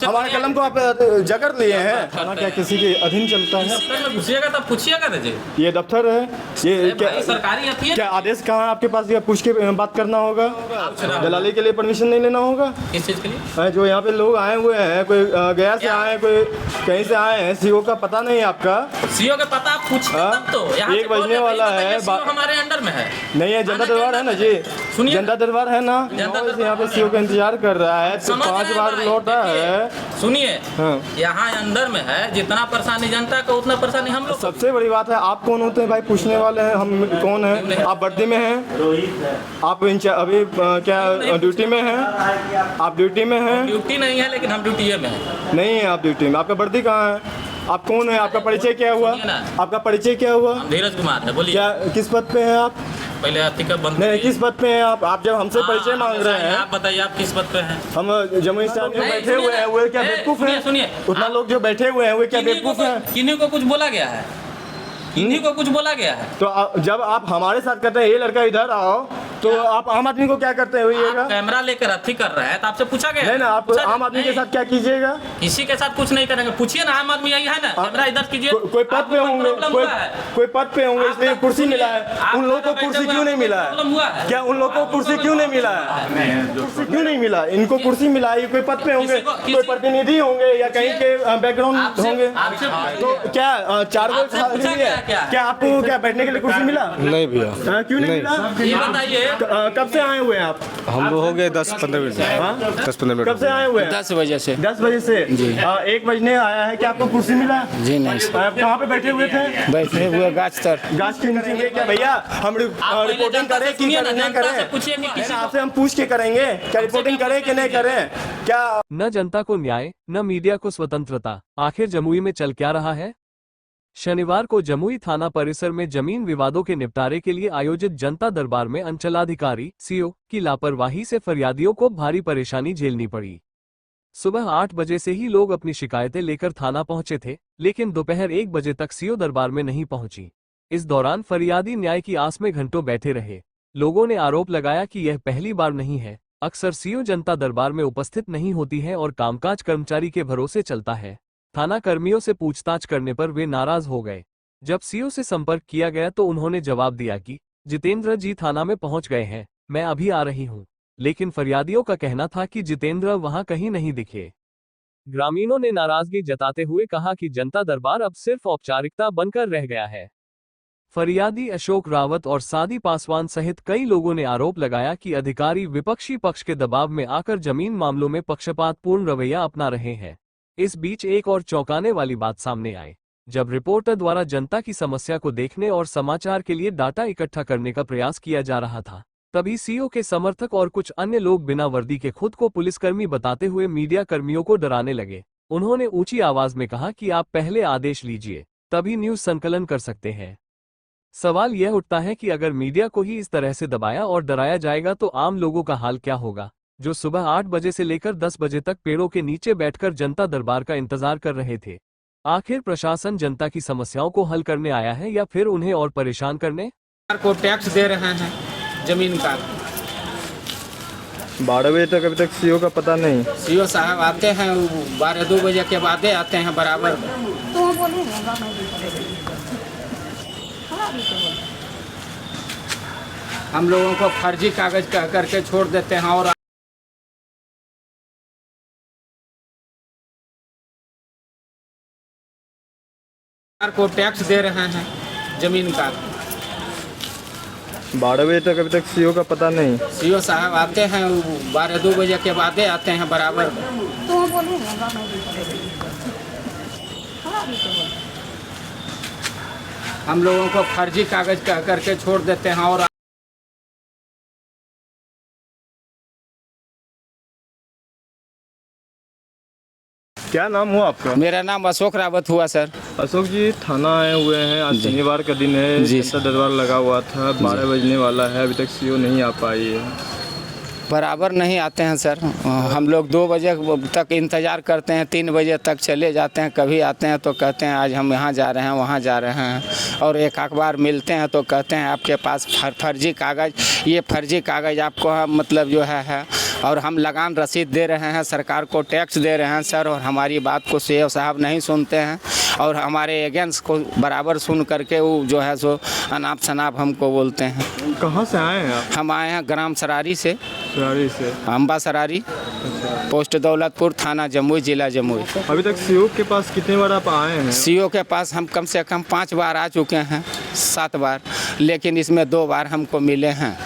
हमारे कलम को आप जकड़ लिए हैं। थाना क्या किसी के अधीन चलता है? दफ्तर में घुसिएगा तब पूछिएगा ना जी। ये दफ्तर है, ये क्या सरकारी हथियार क्या आदेश कहाँ है आपके पास? ये पूछ के बात करना होगा, दलाली के लिए परमिशन नहीं लेना होगा। किस चीज के लिए? जो यहाँ पे लोग आए हुए हैं, कोई गया से आए, कोई कहीं से आए हैं, सीओ का पता नहीं है आपका? सीओ का पता आप पूछिए तब तो। यहाँ 1 बजने वाला है, हमारे अंडर में है। नहीं है, जनता दरबार है ना जी, सुनिए, जनता दरबार है ना, यहाँ पे सीओ का इंतजार कर रहा है, तो 5 बार लौटा है। सुनिए, हाँ। यहाँ अंदर में है, जितना परेशानी जनता का उतना परेशानी हम लोग। सबसे बड़ी बात है, आप कौन होते हैं भाई पूछने वाले हैं? हम कौन है? आप वर्दी में हैं? आप अभी क्या ड्यूटी में हैं? आप ड्यूटी में हैं? ड्यूटी नहीं है, लेकिन हम ड्यूटी में हैं। नहीं है आप ड्यूटी में, आपका वर्दी कहाँ है? आप कौन है? आपका परिचय क्या हुआ? आपका परिचय क्या हुआ? धीरज कुमार है, बोलिए। क्या किस पद पे हैं आप? पहले आर्थिक बंद। नहीं, किस पद पे हैं आप? आप जब हमसे परिचय मांग रहे हैं, आप बताइए आप किस पद पे हैं? हम जमुई स्टार में बैठे हुए हैं, वो क्या बेवकूफ है? सुनिए, उतना लोग जो बैठे हुए हैं वो क्या बेवकूफ है? किन्हीं को कुछ बोला गया है? किन्हीं को कुछ बोला गया है? तो जब आप हमारे साथ कहते हैं ये लड़का इधर आओ, तो आप आम आदमी को क्या करते हैं? कैमरा लेकर अथी कर रहा है, तो आपसे पूछा गया? नहीं ना, आप आम आदमी के साथ क्या कीजिएगा? किसी के साथ कुछ नहीं करेंगे। पूछिए ना, आम आदमी यही है ना, कैमरा इधर कीजिए। कोई पद पे होंगे, कोई पद पे होंगे, इसलिए कुर्सी मिला है। उन लोगों को कुर्सी क्यों नहीं मिला है? क्या उन लोगों को कुर्सी क्यों नहीं मिला है? कुर्सी क्यों नहीं मिला? इनको कुर्सी मिला है, कोई पद पे होंगे, कोई प्रतिनिधि होंगे या कहीं के बैकग्राउंड होंगे। तो क्या 4 गो क्या आपको क्या बैठने के लिए कुर्सी मिला? नहीं भैया। क्यों नहीं मिला? ये बताइए, कब से आए हुए हैं आप? हम लोग हो गए 10-15 मिनट। 10-15 मिनट। कब से आए हुए हैं? 10 बजे से। 10 बजे से जी। 1 बजने आया है, क्या आपको कुर्सी मिला? जी नहीं। आप कहाँ पे बैठे हुए थे? बैठे हुए गाछ तर। गाछ के नीचे। क्या भैया हम रिपोर्टिंग करें कि नहीं करें? आपसे हम पूछ के करेंगे, क्या रिपोर्टिंग करें कि नहीं करें? क्या न जनता को न्याय, न मीडिया को स्वतंत्रता, आखिर जमुई में चल क्या रहा है? शनिवार को जमुई थाना परिसर में जमीन विवादों के निपटारे के लिए आयोजित जनता दरबार में अंचलाधिकारी सीओ की लापरवाही से फरियादियों को भारी परेशानी झेलनी पड़ी। सुबह 8 बजे से ही लोग अपनी शिकायतें लेकर थाना पहुंचे थे, लेकिन दोपहर 1 बजे तक सीओ दरबार में नहीं पहुंची। इस दौरान फरियादी न्याय की आस में घंटों बैठे रहे। लोगों ने आरोप लगाया कि यह पहली बार नहीं है, अक्सर सीओ जनता दरबार में उपस्थित नहीं होती है और कामकाज कर्मचारी के भरोसे चलता है। थाना कर्मियों से पूछताछ करने पर वे नाराज हो गए। जब सीओ से संपर्क किया गया तो उन्होंने जवाब दिया कि जितेंद्र जी थाना में पहुंच गए हैं, मैं अभी आ रही हूं। लेकिन फरियादियों का कहना था कि जितेंद्र वहां कहीं नहीं दिखे। ग्रामीणों ने नाराजगी जताते हुए कहा कि जनता दरबार अब सिर्फ औपचारिकता बनकर रह गया है। फरियादी अशोक रावत और सादी पासवान सहित कई लोगों ने आरोप लगाया कि अधिकारी विपक्षी पक्ष के दबाव में आकर जमीन मामलों में पक्षपातपूर्ण रवैया अपना रहे हैं। इस बीच एक और चौंकाने वाली बात सामने आई, जब रिपोर्टर द्वारा जनता की समस्या को देखने और समाचार के लिए डाटा इकट्ठा करने का प्रयास किया जा रहा था, तभी सीओ के समर्थक और कुछ अन्य लोग बिना वर्दी के खुद को पुलिसकर्मी बताते हुए मीडिया कर्मियों को डराने लगे। उन्होंने ऊंची आवाज में कहा कि आप पहले आदेश लीजिए, तभी न्यूज संकलन कर सकते हैं। सवाल यह उठता है कि अगर मीडिया को ही इस तरह से दबाया और डराया जाएगा तो आम लोगों का हाल क्या होगा, जो सुबह 8 बजे से लेकर 10 बजे तक पेड़ों के नीचे बैठकर जनता दरबार का इंतजार कर रहे थे। आखिर प्रशासन जनता की समस्याओं को हल करने आया है या फिर उन्हें और परेशान करने? को टैक्स दे रहे हैं जमीन का। 12 बजे तक अभी तक सीओ का पता नहीं। सीओ साहब आते हैं 12-2 बजे के बाद आते हैं बराबर। हम लोगों को फर्जी कागज करके छोड़ देते हैं और को टैक्स दे रहे हैं जमीन का। 12 बजे तक अभी तक सीओ का पता नहीं। सीओ साहब आते हैं 12-2 बजे के बाद आते हैं बराबर। हम लोगों को फर्जी कागज करके छोड़ देते हैं और क्या नाम हुआ आपका? मेरा नाम अशोक रावत हुआ सर। अशोक जी, थाना आए हुए हैं, आज शनिवार का दिन है, जनता दरबार लगा हुआ था, 12 बजने वाला है, अभी तक सीओ नहीं आ पाई है। बराबर नहीं आते हैं सर। हम लोग 2 बजे तक इंतज़ार करते हैं, 3 बजे तक चले जाते हैं। कभी आते हैं तो कहते हैं आज हम यहाँ जा रहे हैं, वहाँ जा रहे हैं। और एक अखबार मिलते हैं तो कहते हैं आपके पास फर्जी कागज़, ये फर्जी कागज़ आपको मतलब जो है। और हम लगान रसीद दे रहे हैं, सरकार को टैक्स दे रहे हैं सर, और हमारी बात को सीओ साहब नहीं सुनते हैं। और हमारे एजेंट्स को बराबर सुन करके वो जो है सो अनाप शनाप हमको बोलते हैं। कहाँ से आए हैं आप? हम आए हैं ग्राम सरारी से, से अम्बा सरारी, पोस्ट दौलतपुर, थाना जमुई, जिला जमुई। अभी तक सीओ के पास कितने बार आप आए हैं? सीओ के पास हम कम से कम 5 बार आ चुके हैं, 7 बार, लेकिन इसमें 2 बार हमको मिले हैं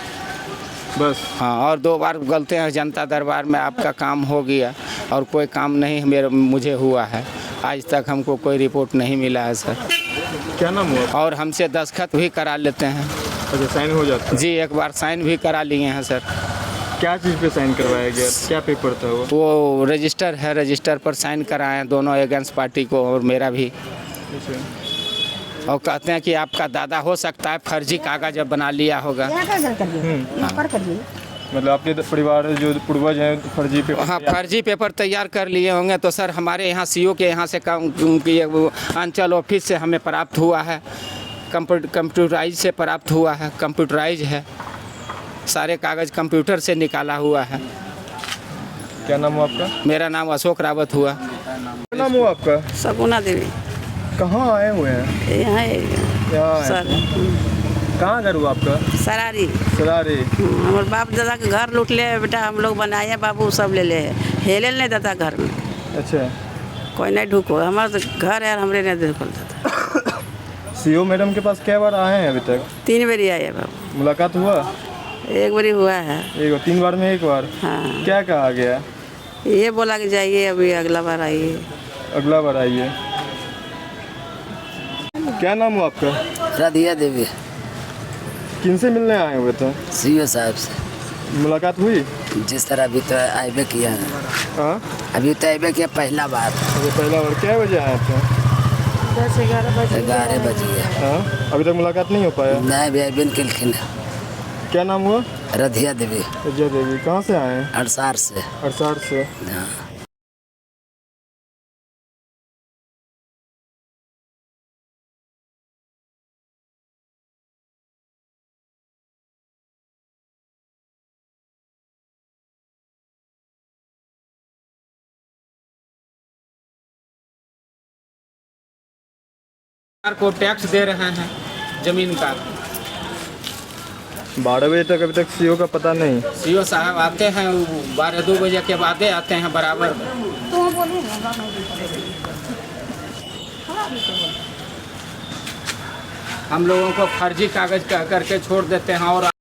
बस। हाँ, और 2 बार बोलते हैं जनता दरबार में आपका काम हो गया, और कोई काम नहीं मुझे हुआ है। आज तक हमको कोई रिपोर्ट नहीं मिला है सर। क्या नाम हुआ? और हमसे दस्तखत भी करा लेते हैं। अच्छा, साइन हो जाता है? जी, एक बार साइन भी करा लिए हैं सर। क्या चीज़ पे साइन करवाया गया? क्या पेपर था वो? वो रजिस्टर है, रजिस्टर पर साइन कराए हैं दोनों एजेंट्स पार्टी को और मेरा भी। और कहते हैं कि आपका दादा हो सकता है फर्जी कागज बना लिया होगा। मतलब आपके परिवार जो पूर्वज हैं फर्जी पेपर? हाँ, फर्जी पेपर तैयार कर लिए होंगे। तो सर हमारे यहाँ सीओ के यहाँ से अंचल ऑफिस से हमें प्राप्त हुआ है, कंप्यूटराइज से प्राप्त हुआ है, कंप्यूटराइज है, सारे कागज़ कंप्यूटर से निकाला हुआ है। क्या नाम हुआ आपका? मेरा नाम अशोक रावत हुआ। क्या नाम हुआ आपका? सगुना देवी। कहाँ आए हुए हैं? यहाँ सर कहाँ घर हुआ आपका? सरारी। सरारी। हमारे बाप दादा के घर लूट ले बेटा, हम लोग बनाए, बाबू सब ले ले, हेले नहीं देता घर में। अच्छा, कोई नहीं ढुको, हमारा तो घर है, हमरे नहीं ढुकल देता। सीओ मैडम के पास क्या बार आए हैं अभी तक? 3 बार आए बाबू। मुलाकात हुआ? 1 बार हुआ है। 3 बार में 1 बार? हाँ। क्या कहा गया? ये बोला कि जाइए, अभी अगला बार आइए। अगला बार आइए। क्या नाम हुआ आपका? राधिया देवी। किनसे मिलने आए हुए थे? सीओ साहब से। मुलाकात हुई? जिस तरह अभी तो आइबे किया है। हाँ, अभी तो आइबे किया पहला बार। पहला बार। क्या बजे आए थे? 10-11 बजे। 11 बजे। हाँ, अभी तक मुलाकात नहीं हो पाया? नहीं भी आइबे किलखिन। क्या नाम हुआ? राधिया देवी। रजिया देवी। कहाँ से आए हैं? अड़सार से। अड़सार से। हाँ। सरकार को टैक्स दे रहे हैं जमीन का। 12 बजे तक अभी तक सीओ का पता नहीं। सीओ साहब आते हैं 12-2 बजे के बाद आते हैं बराबर। हम लोगों को फर्जी कागज कह करके छोड़ देते हैं। और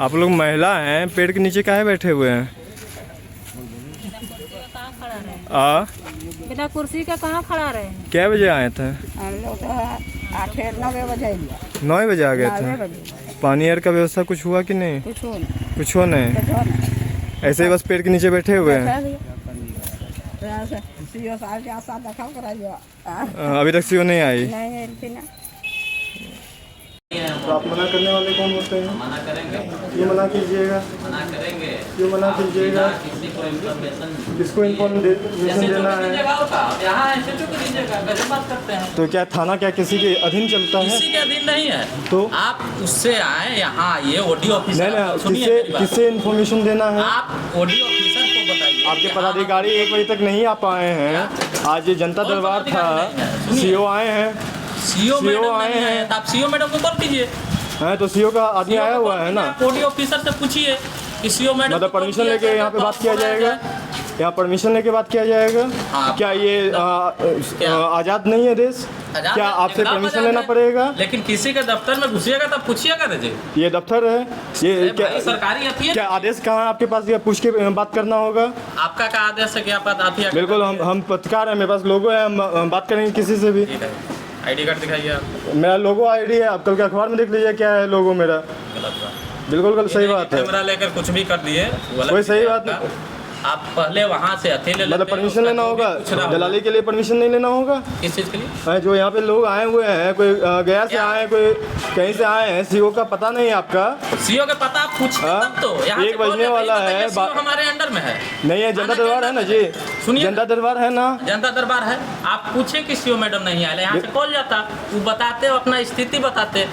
आप लोग महिला हैं, पेड़ के नीचे काहे बैठे हुए हैं? बिना कुर्सी का कहाँ खड़ा रहे? क्या बजे आए थे? हम लोग तो 8-9 बजे। 9 बजे आ गए थे। पानी और का व्यवस्था कुछ हुआ कि नहीं? कुछ हो नहीं। ऐसे ही बस पेड़ के नीचे बैठे हुए हैं। अभी तक सीओ नहीं आई? तो आप मना करने वाले कौन होते हैं? मना करेंगे। ये मना कीजिएगा। मना करेंगे। क्यों मना कीजिएगा? किसी को इन्फॉर्मेशन किसको इन्फॉर्मेशन देना है? यहाँ एसएचओ को दीजिएगा, गजब बात करते हैं। तो क्या थाना क्या किसी के अधीन चलता है? किसी के अधीन नहीं है। तो आप उससे आए यहाँ आइए, ओडी ऑफिसर। नहीं, किससे इन्फॉर्मेशन देना है? आप ओडी ऑफिसर को बताइए। आपके पदाधिकारी 1 बजे तक नहीं आ पाए हैं। आज ये जनता दरबार था, सीओ आए हैं। सीओ मैडम आए हैं, तो आप सीओ मैडम को कॉल कीजिए। हैं तो सीओ का आदमी आया हुआ है ना। ओडी ऑफिसर से पूछिए कि सीओ मैडम मतलब परमिशन लेके यहाँ पे बात किया जाएगा? यहाँ परमिशन लेके बात किया जाएगा? क्या ये आज़ाद नहीं है देश? क्या आपसे परमिशन लेना पड़ेगा? लेकिन किसी के दफ्तर में घुसिएगा तब पूछिएगा दीजिए। ये दफ्तर है, ये क्या सरकारी हथियार? क्या आदेश कहाँ है आपके पास? ये पूछ के बात करना होगा। आपका क्या आदेश है? क्या बात आती है? बिल्कुल, हम पत्रकार हैं, मेरे पास लोगो है, हम बात करेंगे किसी से भी। आईडी कार्ड दिखाइए आप। मेरा लोगो आईडी है, आप कल के अखबार में देख लीजिए क्या है लोगो मेरा। गलत बात। बिल्कुल सही बात है। कैमरा लेकर कुछ भी कर दिए, कोई सही बात नहीं। आप पहले वहाँ से अकेले लेते मतलब हैं, परमिशन उसका लेना जो भी होगा, पूछ रहा हूँ। दलाली के लिए परमिशन नहीं लेना होगा। किस चीज़ के लिए? हाँ, जो यहाँ पे लोग आए हुए हैं, कोई गया से आए हैं, कोई कहीं से आए हैं, सीओ का पता नहीं है आपका? सीओ के पता आप पूछिए हाँ? तब तो यहाँ एक से कॉल बजने लेते ही वाला बताइए, है, सीओ हमारे अंडर में है। नहीं है, जनता आना दरबार है ना जी, सुनिए जनता दरबार है ना। जनता दरबार है, आप पूछे कि सीओ मैडम नहीं आए, यहाँ से कॉल जाता, वो बताते, अपना स्थिति बताते,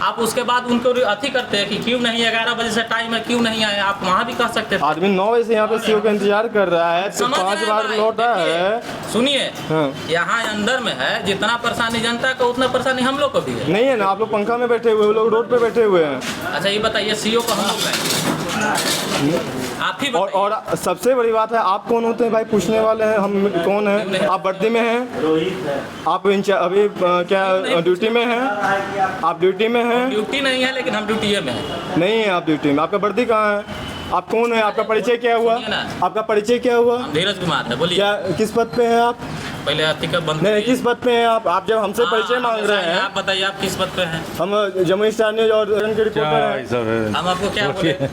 आप उसके बाद उनको अथी करते हैं कि क्यों नहीं, 11 बजे से टाइम है, क्यों नहीं आए, आप वहाँ भी कह सकते थे। आदमी 9 बजे से यहाँ पे सीओ का इंतजार कर रहा है, तो समझ 5 रहे बार हैं लौटा भाई, है। देखिए, सुनिए, हाँ। यहाँ अंदर में है, जितना परेशानी जनता का उतना परेशानी हम लोग को भी है। नहीं है ना, आप लोग पंखा में बैठे हुए, वो लोग रोड पे बैठे हुए हैं। अच्छा ये बताइए, सीओ को हम लोग हैं, आप ही और बताइए। और सबसे बड़ी बात है, आप कौन होते हैं भाई पूछने वाले हैं? हम कौन हैं? आप वर्दी में हैं? आप अभी क्या ड्यूटी में हैं? आप ड्यूटी में हैं? ड्यूटी नहीं है, लेकिन हम ड्यूटी में हैं। नहीं है आप ड्यूटी में, आपका वर्दी कहाँ है? आप कौन है? आपका परिचय क्या हुआ? सुनिए ना। आपका परिचय क्या हुआ? हम धीरज कुमार है, बोलिए। क्या किस पद पे हैं आप? पहले अथी का बंद नहीं, करिए। किस पद पे हैं आप? आप जब हमसे परिचय हाँ, मांग रहे हैं, आप बताइए, आप किस पद पे हैं? हम जमुई स्टार न्यूज और के रिपोर्टर हैं। हम आपको क्या बोले?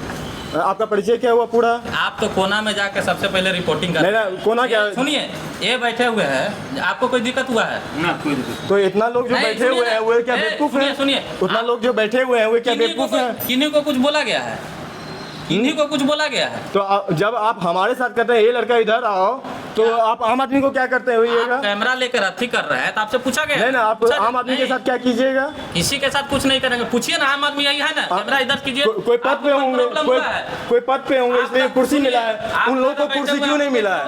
आपका परिचय क्या हुआ पूरा? आप तो कोना में जाकर सबसे पहले रिपोर्टिंग कर। नहीं ना, कोना क्या? सुनिए, ये बैठे हुए हैं, आपको कोई दिक्कत हुआ है? तो इतना लोग जो नहीं, बैठे सुनिए हुए हैं ना। वो क्या ए, बेवकूफ सुनिए, हैं? सुनिए। उतना लोग जो बैठे हुए हैं वो क्या बेवकूफ हैं? किन्हीं को कुछ बोला गया है? किन्हीं को कुछ बोला गया है? तो जब आप हमारे साथ कहते हैं ये लड़का इधर आओ, तो आप आम आदमी को क्या करते हैं? आप कैमरा लेकर अथी कर रहे हैं, तो आपसे पूछा गया? नहीं ना, आप पूछा आम आदमी के नहीं। साथ क्या कीजिएगा? किसी के साथ कुछ नहीं करेंगे, पूछिए ना, आम आदमी यही है ना, कैमरा इधर कीजिए। कोई पद पे होंगे, कोई पद पे होंगे, इसलिए कुर्सी मिला है। उन लोगों को कुर्सी क्यों नहीं मिला है?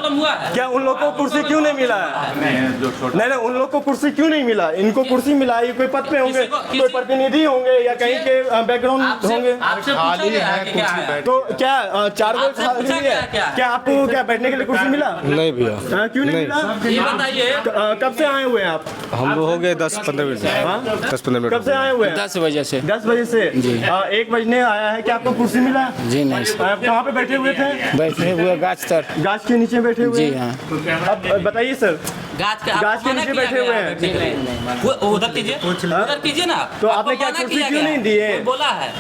क्या उन लोगों को कुर्सी क्यों नहीं मिला है? नहीं, उन लोग को कुर्सी क्यों नहीं मिला? इनको कुर्सी मिला है, कोई पद पे होंगे, कोई प्रतिनिधि होंगे या कहीं के बैकग्राउंड होंगे। आपसे पूछा गया है कि क्या है? तो क्या 4 बजे आपसे पूछा खाली गया है? है क्या? क्या आपको क्या बैठने के लिए कुर्सी मिला? नहीं भैया, क्यों नहीं मिला? ये बताइए, कब से आए हुए हैं आप? हम लोग हो गए 10-15 मिनट, हाँ? 10-15 मिनट। कब से आए हुए हैं? 10 बजे से। 10 बजे से 1 बजने आया है। क्या आपको कुर्सी मिला? जी नहीं, आप कहाँ पे बैठे हुए थे? बैठे हुए गाछ तर। गाछ के नीचे बैठे हुए? जी हाँ। अब बताइए सर, गाछ गाछ के नीचे बैठे हुए हैं। वो उधर कीजिए, उधर कीजिए ना। तो आपने आपको क्या मना कुर्सी किया क्यों गया? नहीं दिए? कोई बोला है?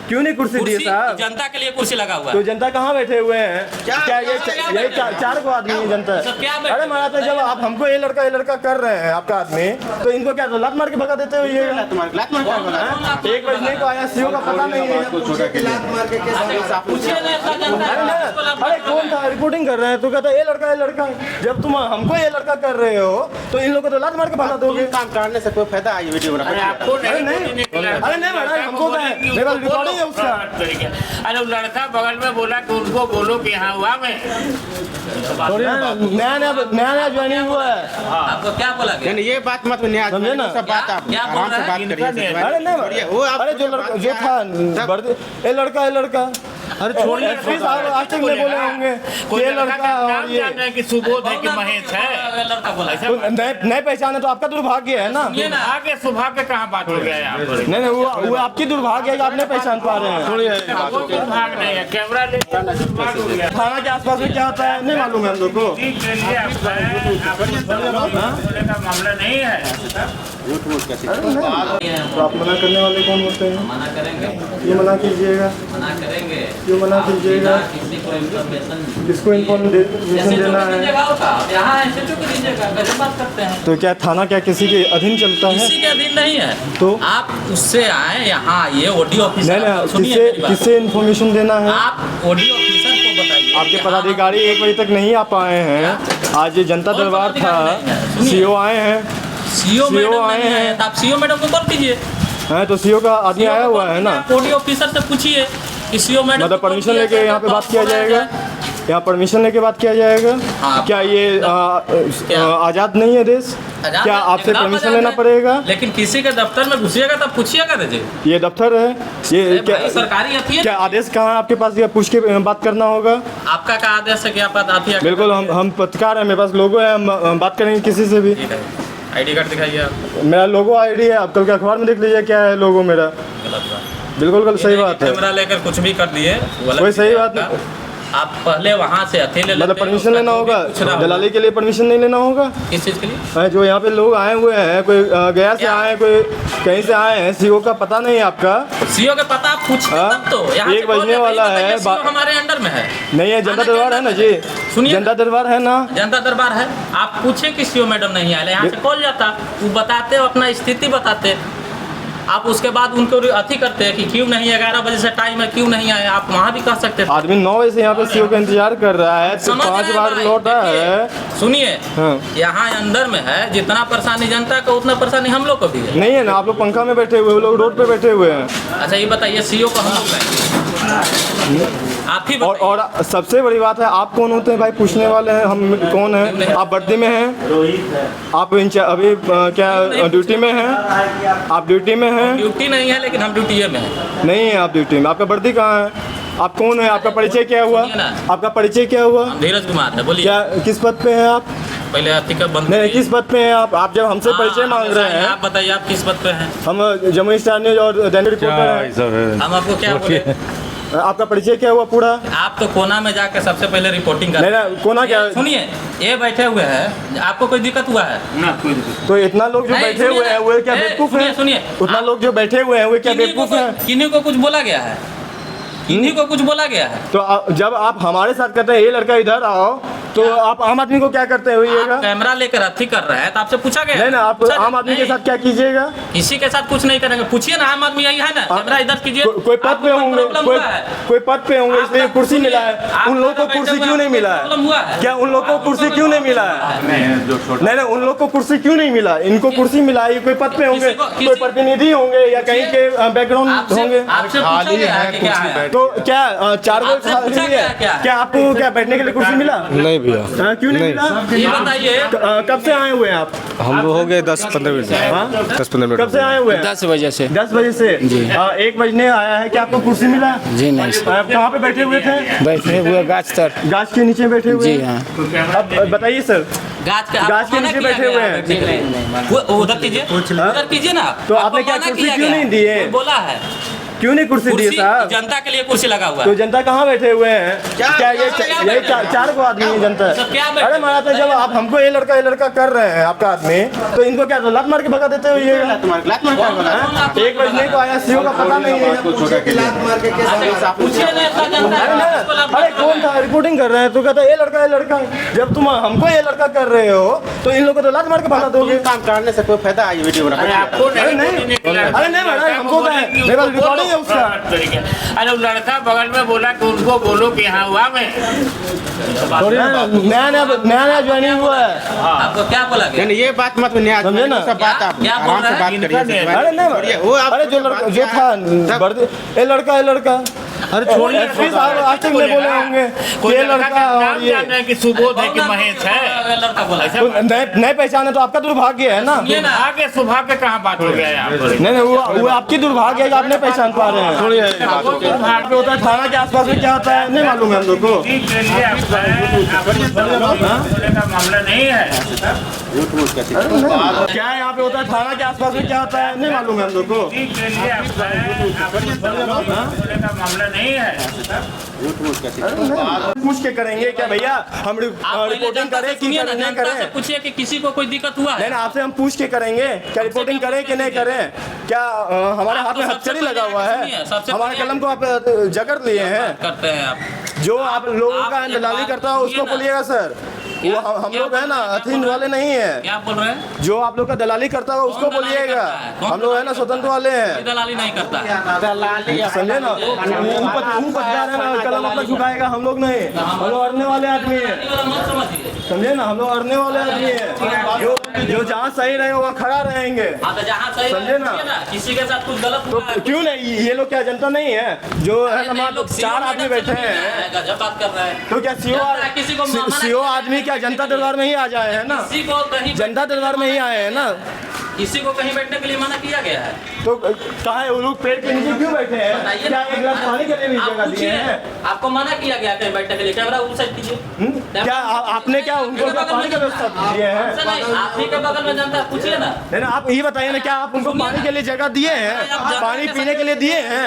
क्यों नहीं कुर्सी दिए कुर्सी साहब? जनता के लिए कुर्सी लगा हुआ तो है। जनता कहाँ बैठे हुए हैं? क्या ये यही 4 को आदमी है जनता? सब क्या बैठे? अरे महाराज, जब आप हमको ये लड़का कर रहे हैं आपका आदमी, तो इनको क्या लात मार के भगा देते हो? ये 1 बजने को आया, सीओ का पता नहीं है। पूछिए ना, ऐसा जनता अरे है, इसको नहीं, लात अरे कौन था रिपोर्टिंग कर रहे हैं? तो कहता है ये लड़का। जब तुम हमको ये लड़का कर रहे हो, तो इन लोगों को तो लात मार के भगा दोगे। काम करने से कोई फायदा है? वीडियो बना अरे नहीं महाराज, हमको क्या है? मेरे पास रिकॉर्डिंग है उसका। अरे लड़का बगल में बोला कि उनको बोलो कि यहाँ हुआ मैं नया ज्वाइनिंग हुआ है। आपको क्या बोला गया? ये बात मत समझे ना? सब बात आप क्या बोल आराम से रहा है? बात करिए। अरे नहीं, वो आप अरे जो था ये लड़का अरे छोड़िए, साहब आज तक नहीं बोले होंगे ये लड़का और ये कि सुबोध है कि महेश है। लड़का बोला तो नहीं पहचाने तो आपका दुर्भाग्य है ना। ये ना आगे सुबह के कहाँ बात हो गया यहाँ पर? नहीं वो आपकी दुर्भाग्य है कि आप नहीं पहचान पा रहे हैं। वो भाग नहीं है, कैमरा ले बात हो गया। थाना के आसपास में क्या होता है नहीं मालूम है हम लोग को। ठीक के लिए का मामला नहीं है। तो आप मना करने वाले कौन होते हैं? मना करेंगे, ये मना कीजिएगा, मना करेंगे। क्यों मना कीजिएगा? किसी को इन्फॉर्मेशन किसको इन्फॉर्मेशन देना है? यहाँ इंस्टीट्यूट को दीजिएगा, कैसे बात करते हैं? तो क्या थाना क्या किसी के अधीन चलता है? किसी के अधीन नहीं है। तो आप उससे आए, यहाँ आइए, ऑडियो ऑफिसर। नहीं, सुनिए मेरी बात। किससे इन्फॉर्मेशन देना है? आप ऑडियो ऑफिसर को बताइए। आपके यहाँ पदाधिकारी 1 बजे तक नहीं आ पाए हैं। आज ये जनता दरबार था, सीओ आए हैं, सीओ मैडम आए नहीं हैं। है, तो आप सीओ मैडम को कॉल कीजिए। हैं तो सीओ का आदमी आया हुआ है ना। ऑडियो ऑफिसर से पूछिए कि सीओ मैडम मतलब परमिशन लेके यहाँ पे बात किया जाएगा? यहाँ परमिशन लेके बात किया जाएगा? हाँ। क्या ये आज़ाद नहीं है देश? क्या आपसे परमिशन लेना पड़ेगा? लेकिन किसी के दफ्तर में घुसिएगा तब पूछिएगा ना जी। ये दफ्तर है, ये क्या सरकारी अथी है। क्या आदेश कहाँ है आपके पास? ये पूछ के बात करना होगा। आपका क्या आदेश है कि आप अथी है? बिल्कुल, हम पत्रकार हैं, मेरे पास लोगो है, हम बात करेंगे किसी से भी। ठीक है, आईडी कार्ड दिखाइए आप। मेरा लोगो आईडी है, आप कल के अखबार में देख लीजिए क्या है लोगो मेरा। गलत बात। बिल्कुल सही बात है, कैमरा लेकर कुछ भी कर दिए, कोई सही बात नहीं। आप पहले वहाँ से अथी ले मतलब लेते, परमिशन उसका लेना जो भी होगा, पूछ रहा दलाली के लिए परमिशन नहीं लेना होगा। किस चीज़ के लिए? जो यहाँ पे लोग आए हुए हैं, कोई गया से आए हैं, कोई कहीं से आए हैं, सीओ का पता नहीं है आपका? सीओ का पता आप पूछते हाँ? तब तो यहाँ 1 से बोल बजने रहे हैं, वाला बताइए, है, सीओ हमारे अंडर में है। नहीं है, जनता आना दरबार है ना जी, सुनिए, जनता दरबार है ना, जनता दरबार है। आप पूछे कि सीओ मैडम नहीं आए, यहाँ से कॉल जाता, वो बताते, अपना स्थिति बताते। आप उसके बाद उनको अथी करते हैं कि क्यों नहीं, 11 बजे से टाइम है, क्यों नहीं आए, आप वहाँ भी कह सकते थे। आदमी 9 बजे से यहाँ पे सीओ का इंतजार कर रहा है, तो समझ 5 रहे हैं बार भाई, लौटा देखिए, है। सुनिए, हाँ। यहाँ अंदर में है, जितना परेशानी जनता का उतना परेशानी हम लोग को भी है। नहीं है ना, आप लोग पंखा में बैठे हुए, वो लोग रोड पे बैठे हुए हैं। अच्छा ये बताइए, सीओ को हम लोग लाएंगे, आप ही बताइए। और सबसे बड़ी बात है, आप कौन होते हैं भाई पूछने वाले हैं? हम कौन हैं? आप वर्दी में हैं? आप अभी क्या ड्यूटी में हैं? आप ड्यूटी में हैं? ड्यूटी नहीं है, लेकिन हम ड्यूटी में है। नहीं है आप ड्यूटी में, आपका वर्दी कहाँ है? आप कौन है? आपका परिचय क्या हुआ? सुनिए ना। आपका परिचय क्या हुआ? हम धीरज कुमार है, बोलिए। क्या, किस पद पे हैं आप? पहले अथी का बंद नहीं, करिए। किस पद पे हैं आप? आप जब हमसे परिचय मांग रहे हैं, आप बताइए, आप किस पद पे हैं? हम जमुई स्टार न्यूज और दैनिक रिपोर्टर हैं। हम आपको क्या बोले? आपका परिचय क्या हुआ पूरा? आप तो कोना में जाके सबसे पहले रिपोर्टिंग कर। नहीं ना, कोना क्या? सुनिए, ये बैठे हुए हैं, आपको कोई दिक्कत हुआ है? ना कोई दिक्कत। तो इतना लोग जो नहीं, बैठे सुनिए हुए हैं, ना। वो क्या ए, बेवकूफ हैं? सुनिए, उतना लोग जो बैठे हुए हैं, वो क्या बेवकूफ हैं? किन्हीं को कुछ बोला गया है? किन्हीं को कुछ बोला गया है? तो जब आप हमारे साथ कहते हैं ये लड़का इधर आओ, तो आप आम आदमी को क्या करते हुएगा? आप कैमरा लेकर अथी कर रहे हैं, तो आपसे पूछा गया? नहीं ना, आप पूछा आम आदमी के नहीं। साथ क्या कीजिएगा? किसी के साथ कुछ नहीं करेंगे, पूछिए ना, आम आदमी यही है ना, कैमरा इधर कीजिए। कोई पद पे होंगे, कोई पद पे होंगे, इसलिए कुर्सी मिला है। उन लोगों को कुर्सी क्यों नहीं मिला है? क्या उन लोगों को कुर्सी क्यों नहीं मिला है? नहीं, उन लोग को कुर्सी क्यों नहीं मिला? इनको कुर्सी मिला है, कोई पद पे होंगे, कोई प्रतिनिधि होंगे या कहीं के बैकग्राउंड होंगे। आपसे पूछा गया है कि क्या है? तो क्या 4 आपसे पूछा बजे क्या है? क्या आपको क्या बैठने के लिए कुर्सी मिला? नहीं भैया, क्यों नहीं मिला? ये बताइए, कब से आए हुए हैं आप? हम हो गए 10-15 मिनट से। हाँ? 10-15 मिनट कब से आए हुए हैं? 10 बजे से। 10 बजे से 1 बजने आया है। क्या आपको कुर्सी मिला? जी नहीं, आप कहाँ पे बैठे हुए थे? बैठे हुए गाछ तर। गाछ के नीचे बैठे हुए? जी हाँ। अब बताइए सर, गाछ के नीचे बैठे हुए हैं। उधर कीजिए, उधर कीजिए ना। तो आपने आपको क्या मना कुर्सी किया क्यों गया नहीं है? दिए? कोई बोला है? क्यों नहीं कुर्सी दिए कुर्सी साहब? जनता के लिए कुर्सी लगा हुआ तो है। जनता कहाँ बैठे हुए हैं? क्या ये यही 4 को आदमी है जनता? सब क्या बैठे अरे महाराज, जब आप हमको ये लड़का कर रहे हैं आपका आदमी, तो इनको क्या लात मार के भगा देते हो? ये 1 बजने को आया, सीओ का पता नहीं है। पूछिए ना, ऐसा जनता अरे है, इसको ना, लात अरे कौन था रिपोर्टिंग कर रहे हैं, तो कहता है ये लड़का। जब तुम हमको ये लड़का कर रहे हो, तो इन लोगों को तो लात मार के भगा दोगे। काम करने से कोई फायदा है वीडियो बना? आपको अरे नहीं, अरे नहीं महाराज, हमको क्या है, मेरे पास रिकॉर्डिंग है उसका। अरे लड़का बगल में बोला कि उनको बोलो कि यहाँ हुआ मैं नया ज्वाइनिंग हुआ है। आपको क्या बोला गया? ये बात मत समझे ना? सब बात आप क्या बोल आराम से रहे बात हैं? करिए। अरे नहीं, वो आप अरे जो था वर्दी, ये लड़का। अरे छोड़िए, आज तक नहीं बोले होंगे कोई ये लड़का लड़का का और नाम ये जान रहे हैं कि सुबोध है कि महेश है। लड़का बोला। तो नए पहचाने तो आपका दुर्भाग्य है ना। ये ना आगे सौभाग्य कहाँ बात हो गया यहाँ पर? नहीं, वो आपकी दुर्भाग्य है कि आप नहीं पहचान पा रहे हैं। पे होता है थाना के आसपास में क्या होता है नहीं मालूम है हम लोग को। मामला नहीं है। क्या है यहाँ पे होता है थाना के आसपास में क्या होता है नहीं मालूम है हम लोग को। मामला नहीं है। पूछ के करेंगे क्या भैया? हम रिपोर्टिंग करें कि नहीं करें? पूछिए कि किसी को कोई दिक्कत हुआ है? नहीं ना, आपसे हम पूछ के करेंगे क्या रिपोर्टिंग करें कि नहीं करें? क्या हमारे हाथ में हथकड़ी लगा हुआ है? हमारे कलम को आप जकड़ लिए हैं। करते हैं आप जो आप लोगों का दलाली करता है उसको बोलिएगा सर। वो हम लोग है ना अधीन वाले नहीं है। क्या बोल रहे हैं? जो आप लोग का दलाली करता है उसको बोलिएगा। हम लोग है ना स्वतंत्र वाले हैं। दलाली नहीं करता है। समझे ना, कलम अपना झुकाएगा, हम लोग नहीं। हम लोग अड़ने वाले आदमी हैं, मत समझिए। समझे ना, हम लोग अड़ने वाले आदमी हैं। जो जहाँ सही रहेगा वहाँ खड़ा रहेंगे। हाँ, तो जहाँ सही समझे ना? है किसी के साथ कुछ गलत तो हुआ है, क्यों नहीं? ये लोग क्या जनता नहीं है? जो है ना 4 आदमी बैठे हैं, गजब बात कर रहे हैं। तो क्या किसी को मामला सीओ आदमी क्या जनता दरबार में ही आ जाए हैं ना? किसी को कहीं जनता दरबार में ही आए हैं ना? किसी को कहीं बैठने के लिए मना किया गया है? तो कहा है वो लोग पेड़ के नीचे क्यों बैठे हैं? बताइए क्या ना। एक गिलास पानी के लिए भी आप जगह दिए पूछिए, हैं? आपको मना किया गया कहीं बैठने के लिए? कैमरा उस साइड कीजिए। क्या आपने क्या उनको क्या पानी का व्यवस्था दिए हैं? हमसे नहीं, आप ही के बगल में जनता है, पूछिए ना। नहीं ना, आप ये बताइए ना, क्या आप उनको पानी के लिए जगह दिए हैं? पानी पीने के लिए दिए हैं?